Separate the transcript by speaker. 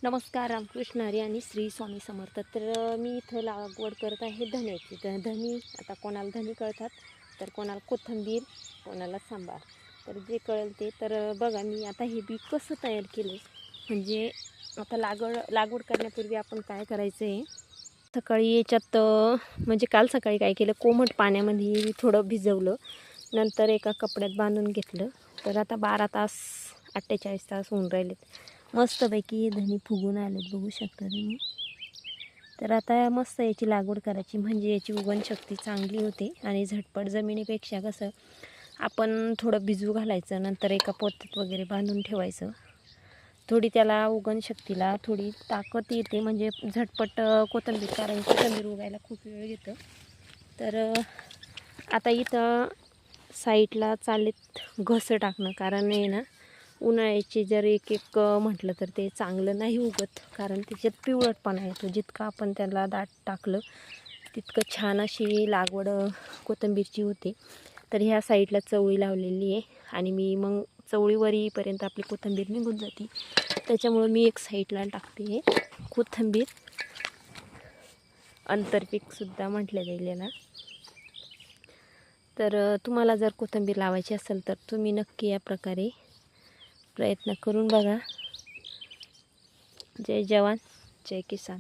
Speaker 1: नमस्कार. रामकृष्ण हरी आणि श्री स्वामी समर्थ. तर मी इथं लागवड करत आहे धन्याची. धनी आता कोणाला धनी कळतात, तर कोणाला कोथिंबीर, कोणाला सांबार. तर जे कळेल ते. तर बघा मी आता हे बी कसं तयार केलं. म्हणजे आता लागवड करण्यापूर्वी आपण काय करायचं आहे, सकाळी याच्यात म्हणजे काल सकाळी काय केलं, कोमट पाण्यामध्ये थोडं भिजवलं, नंतर एका कपड्यात बांधून घेतलं. तर आता 12 तास 48 तास होऊन राहिलेत. मस्तपैकी धनी फुगून आलेत, बघू शकता तुम्ही. तर आता मस्त याची लागवड करायची, म्हणजे याची उगवणशक्ती चांगली होते आणि झटपट जमिनीपेक्षा कसं आपण थोडं भिजू घालायचं, नंतर एका पोत्यात वगैरे बांधून ठेवायचं. थोडी त्याला उगवणशक्तीला थोडी ताकद येते, म्हणजे झटपट कोथिंबीर, कारण कोथिंबीर उगायला खूप वेळ घेतं. तर आता इथं साईडला चालेत घस टाकणं, कारण आहे ना उन्हाळ्याची जर एक म्हटलं तर ते चांगलं नाही उगत, कारण त्याच्यात पिवळटपणा येतो. जितकं आपण त्याला दाट टाकलं तितकं छान अशी लागवड कोथिंबीरची होते. तर ह्या साईडला चवळी लावलेली आहे आणि मी मग चवळीवर येईपर्यंत आपली कोथिंबीर निघून जाते. त्याच्यामुळं मी एक साईडला टाकते कोथिंबीर, आंतरपीकसुद्धा म्हटलं जाईल याला. तर तुम्हाला जर कोथिंबीर लावायची असेल तर तुम्ही नक्की या प्रकारे प्रयत्न करून बघा. जय जवान जय किसान.